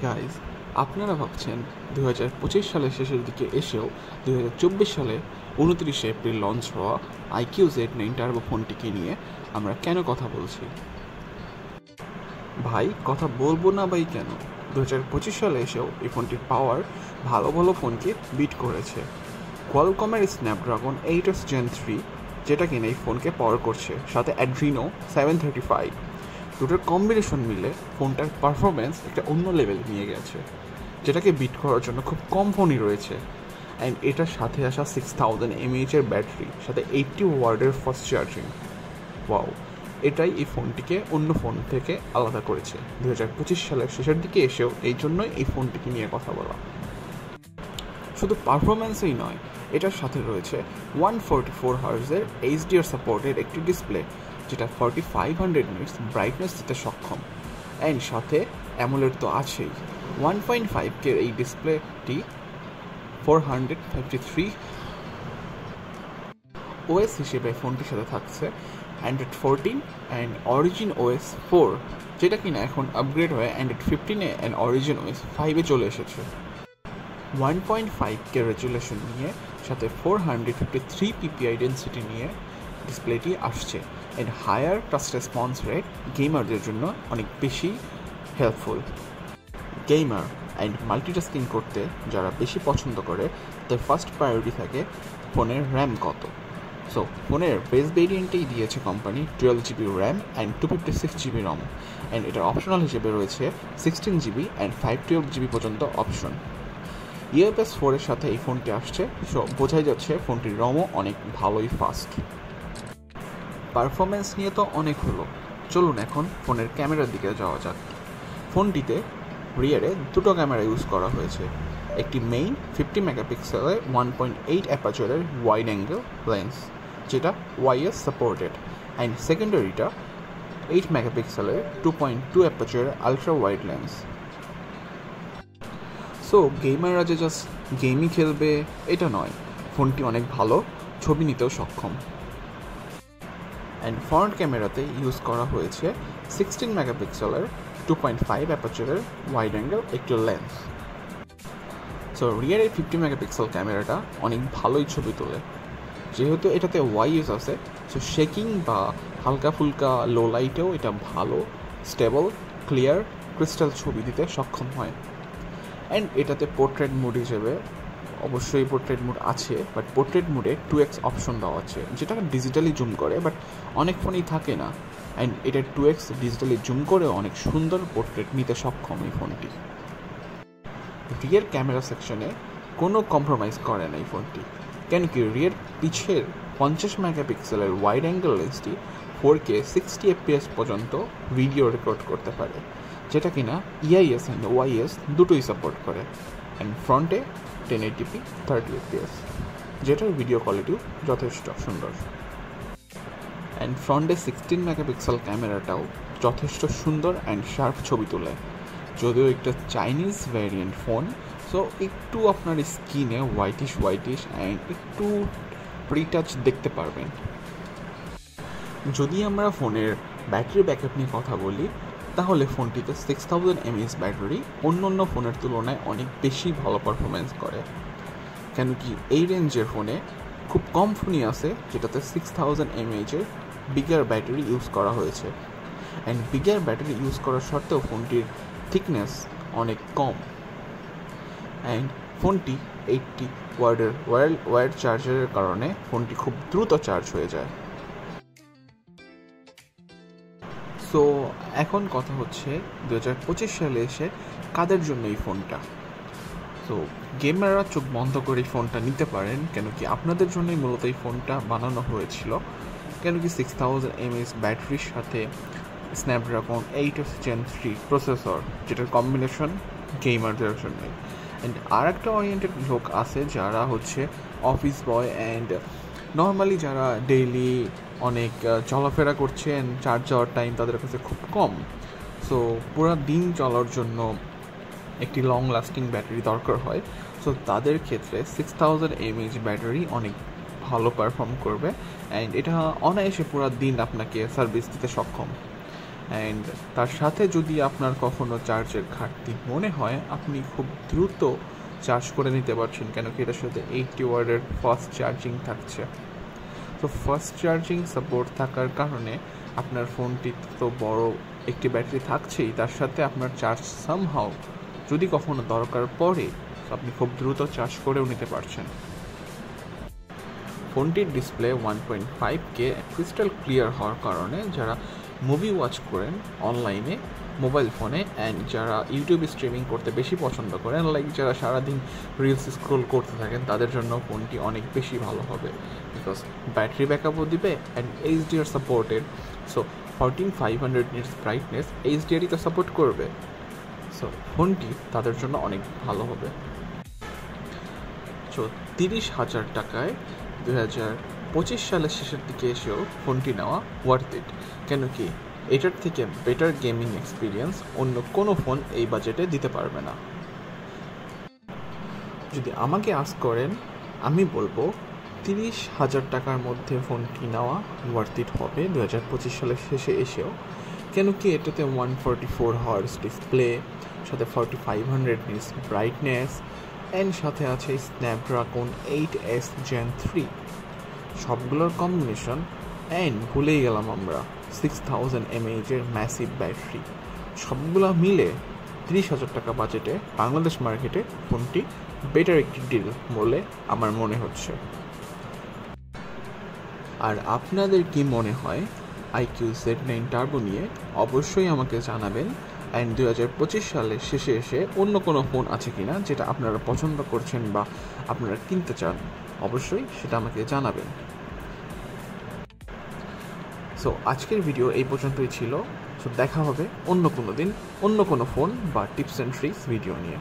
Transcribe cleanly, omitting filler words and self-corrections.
Guys, আপনারা ভাবছেন 2025 সালের শেষের দিকে এসেও 2024 সালে 29 এপ্রিল লঞ্চ হওয়া IQ-Z9 টার্বো ফোনটিকে নিয়ে আমরা কেন কথা বলছি। ভাই, কথা বলবো না ভাই কেন? 2025 সালে এসেও এই ফোনটির পাওয়ার ভালো ভালো ফোনকে বিট করেছে। কোয়ালকমের স্ন্যাপড্রাগন 8s Gen 3 যেটা কিনা এই ফোনকে পাওয়ার করছে, সাথে অ্যাড্রিনো 735, দুটোর কম্বিনেশন মিলে ফোনটার পারফরমেন্স একটা অন্য লেভেল নিয়ে গেছে, যেটাকে বিট করার জন্য খুব কম ফোনই রয়েছে। অ্যান্ড এটার সাথে আসা 6000 mAh ব্যাটারি, সাথে 80 ওয়াটের ফাস্ট চার্জিং। ওয়াও, এটাই এই ফোনটিকে অন্য ফোন থেকে আলাদা করেছে 2025 সালের শেষের দিকে এসেও। এই জন্যই এই ফোনটিকে নিয়ে কথা বলা। শুধু পারফরমেন্সেই নয়, এটার সাথে রয়েছে 144 হার্জের HDR সাপোর্টেড একটি ডিসপ্লে, যেটা 4500 নিটস ব্রাইটনেস দিতে সক্ষম। অ্যান্ড সাথে অ্যামোলেড তো আছেই। 1.5K এই ডিসপ্লেটি 453 OS হিসেবে ফোনটির সাথে থাকছে Android 14 অ্যান্ড Origin OS 4, যেটা কিনা এখন আপগ্রেড হয়ে Android 15 অ্যান্ড Origin OS 5 চলে এসেছে। 1.5K রেজুলেশন নিয়ে, সাথে 453 PPI ডেন্সিটি নিয়ে ডিসপ্লেটি আসছে। And higher touch response rate গেমারদের জন্য অনেক বেশি হেল্পফুল। গেমার অ্যান্ড মাল্টিটাস্কিং করতে যারা বেশি পছন্দ করে, তাদের ফার্স্ট প্রায়োরিটি থাকে ফোনের র্যাম কত। সো ফোনের বেস ভেরিয়েন্টেই দিয়েছে company 12GB RAM and 256GB ROM, and এটার অপশনাল হিসেবে রয়েছে 16GB অ্যান্ড 512GB পর্যন্ত অপশন। UFS 4 এর সাথে এই ফোনটি আসছে, সো বোঝাই যাচ্ছে ফোনটির রমও অনেক ভালোই ফাস্ট। পারফরমেন্স নিয়ে তো অনেক হলো, চলুন এখন ফোনের ক্যামেরার দিকে যাওয়া যাক। ফোনটিতে রিয়ারে দুটো ক্যামেরা ইউজ করা হয়েছে। একটি মেইন 50 মেগাপিক্সেলের 1.8 অ্যাপাচারের ওয়াইড অ্যাঙ্গেল লেন্স, যেটা YS সাপোর্টেড, অ্যান্ড সেকেন্ডারিটা 8 মেগাপিক্সেলের 2.2 অ্যাপাচারের আলট্রা ওয়াইড লেন্স। সো গেমাররা যে জাস্ট গেমই খেলবে এটা নয়, ফোনটি অনেক ভালো ছবি নিতেও সক্ষম। অ্যান্ড ফ্রন্ট ক্যামেরাতে ইউজ করা হয়েছে 16 মেগাপিক্সেলের 2.5 অ্যাপাচারের ওয়াইড অ্যাঙ্গেল একটি লেন্স। সো রিয়ারের 50 মেগাপিক্সেল ক্যামেরাটা অনেক ভালোই ছবি তোলে। যেহেতু এটাতে YS আছে, সো শেকিং বা হালকা ফুলকা লো লাইটেও এটা ভালো স্টেবল ক্লিয়ার ক্রিস্টাল ছবি দিতে সক্ষম হয়। অ্যান্ড এটাতে পোর্ট্রেট মুড হিসেবে অবশ্যই পোর্ট্রেট মুড আছে, বাট পোর্ট্রেট মুডে 2x অপশন দেওয়া আছে, যেটা ডিজিটালি জুম করে, বাট অনেক ফোনেই থাকে না। অ্যান্ড এটা 2x ডিজিটালি জুম করেও অনেক সুন্দর পোর্ট্রেট নিতে সক্ষম এই ফোনটি। রিয়ার ক্যামেরা সেকশনে কোনো কম্প্রোমাইজ করে না এই ফোনটি, কেন কি রিয়ার পিছের 50 মেগাপিক্সেলের ওয়াইড অ্যাঙ্গেল লেন্সটি 4K 60 FPS পর্যন্ত ভিডিও রেকর্ড করতে পারে, যেটা কিনা EIS অ্যান্ড YS দুটোই সাপোর্ট করে। অ্যান্ড ফ্রন্টে 1080p 30 FPS, যেটার ভিডিও কোয়ালিটিও যথেষ্ট সুন্দর। অ্যান্ড ফ্রন্টে 16 মেগাপিক্সেল ক্যামেরাটাও যথেষ্ট সুন্দর অ্যান্ড শার্প ছবি তোলে। যদিও একটা চাইনিজ ভ্যারিয়েন্ট ফোন, সো একটু আপনার স্কিনে হোয়াইটিশ অ্যান্ড একটু প্রিটাচ দেখতে পারবেন। যদি আমরা ফোনের ব্যাটারি ব্যাকআপ নিয়ে কথা বলি, তাহলে ফোনটিতে 6000 mAh ব্যাটারি অন্য ফোনের তুলনায় অনেক বেশি ভালো পারফরমেন্স করে। কেন কি এই রেঞ্জের ফোনে খুব কম ফোনই আছে যেটাতে 6000 mAh বিগার ব্যাটারি ইউজ করা হয়েছে। অ্যান্ড বিগার ব্যাটারি ইউজ করার সত্ত্বেও ফোনটির থিকনেস অনেক কম। অ্যান্ড ফোনটি 80 ওয়াটের ওয়্যার চার্জারের কারণে ফোনটি খুব দ্রুত চার্জ হয়ে যায়। সো এখন কথা হচ্ছে 2025 সালে এসে কাদের জন্য এই ফোনটা। সো গেমাররা চোখ বন্ধ করে এই ফোনটা নিতে পারেন, কেন কি আপনাদের জন্যই মূলত এই ফোনটা বানানো হয়েছিল। কেন কি 6000 mAh ব্যাটারির সাথে স্ন্যাপড্রাগন 8s Gen 3 প্রসেসর, যেটার কম্বিনেশন গেমারদের জন্য। অ্যান্ড আর একটা ওরিয়েন্টেড লোক আছে যারা হচ্ছে অফিস বয় অ্যান্ড নর্মালি যারা ডেইলি অনেক চলাফেরা করছেন, চার্জ যাওয়ার টাইম তাদের কাছে খুব কম। সো পুরো দিন চলার জন্য একটি লং লাস্টিং ব্যাটারি দরকার হয়। সো তাদের ক্ষেত্রে 6000 mAh ব্যাটারি অনেক ভালো পারফর্ম করবে, অ্যান্ড এটা অনায়াসে পুরো দিন আপনাকে সার্ভিস দিতে সক্ষম। অ্যান্ড তার সাথে যদি আপনার কখনো চার্জের ঘাটতি মনে হয়, আপনি খুব দ্রুত চার্জ করে নিতে পারছেন, কেন কি এটার সাথে 80 ওয়াটের ফাস্ট চার্জিং থাকছে। তো ফাস্ট চার্জিং সাপোর্ট থাকার কারণে আপনার ফোনটি তো বড় একটি ব্যাটারি থাকছেই, তার সাথে আপনার চার্জ সামহাও যদি কখনো দরকার পড়ে আপনি খুব দ্রুত চার্জ করেও নিতে পারছেন। ফোনটির ডিসপ্লে 1.5K ক্রিস্টাল ক্লিয়ার হওয়ার কারণে যারা মুভি ওয়াচ করেন অনলাইনে মোবাইল ফোনে, অ্যান্ড যারা ইউটিউব স্ট্রিমিং করতে বেশি পছন্দ করেন, লাইক যারা সারাদিন রিলস স্ক্রোল করতে থাকেন, তাদের জন্য ফোনটি অনেক বেশি ভালো হবে, বিকজ ব্যাটারি ব্যাকআপও দিবে and HDR supported. So 14500 nits brightness HDR-ই তো সাপোর্ট করবে। সো ফোনটি তাদের জন্য অনেক ভালো হবে। সো 30,000 টাকায় 2025 সালের শেষের দিকে এসেও ফোনটি নেওয়া ওয়ার্থ ইট, কেন কি এটার থেকে বেটার গেমিং এক্সপিরিয়েন্স অন্য কোনো ফোন এই বাজেটে দিতে পারবে না। যদি আমাকে আস্ক করেন, আমি বলবো 30,000 টাকার মধ্যে ফোনটি নেওয়া ওয়ার্থ ইট হবে 2025 সালের শেষে এসেও, কেন কি এটাতে 144 হার্জ ডিসপ্লে, সাথে 4500 নিটস ব্রাইটনেস, অ্যান্ড সাথে আছে স্ন্যাপড্রাগন 8S Gen 3, সবগুলোর কম্বিনেশন। অ্যান্ড ভুলেই গেলাম আমরা 6000 mAh ম্যাসিভ ব্যাটারি। সবগুলো মিলে 30,000 টাকা বাজেটে বাংলাদেশ মার্কেটে ফোনটি বেটার একটি ডিল বলে আমার মনে হচ্ছে। আর আপনাদের কি মনে হয় iQOO Z9 টার্বো নিয়ে? অবশ্যই আমাকে জানাবেন। অ্যান্ড 2025 সালের শেষে এসে অন্য কোনো ফোন আছে কিনা যেটা আপনারা পছন্দ করছেন বা আপনারা কিনতে চান, অবশ্যই সেটা আমাকে জানাবেন। সো আজকের ভিডিও এই পর্যন্তই ছিল। সো দেখা হবে অন্য কোনো দিন অন্য কোনো ফোন বা টিপস অ্যান্ড ট্রিক্স ভিডিও নিয়ে।